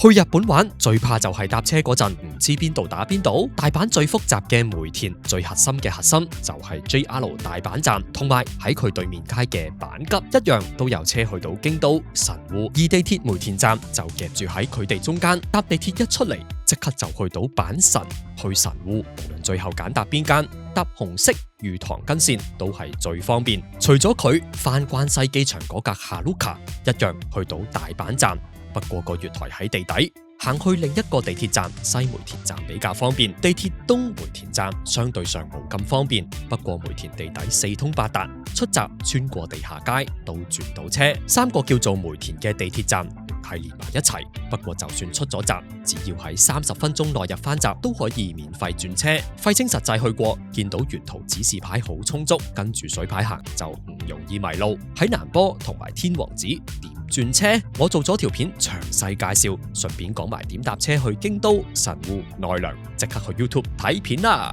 去日本玩最怕就係搭車嗰陣唔知邊度打邊度。大阪最複雜嘅梅田最核心嘅核心就係 JR 大阪站，同埋喺佢對面街嘅阪急一樣都有車去到京都、神戶，而地鐵梅田站就夾住喺佢哋中間。搭地鐵一出嚟即刻就去到阪神，去神戶，無論最後揀搭邊間，搭紅色御堂根線都係最方便。除咗佢，翻關西機場嗰架 Haruka 一樣去到大阪站，不過個月台喺地底，行去另一個地鐵站西梅田站比較方便。地鐵東梅田站相對上冇咁方便，不過梅田地底四通八達，出閘穿過地下街都轉到車。三個叫做梅田嘅地鐵站係連埋一齊，不過就算出咗閘，只要喺30分鐘內入翻閘都可以免費轉車。廢青實際去過，見到沿途指示牌好充足，跟住水牌行就唔容易迷路。喺南波同埋天王寺點轉車，我做咗條片詳細介紹，順便講埋點搭車去京都、神戶、奈良，即刻去 YouTube 睇片啦！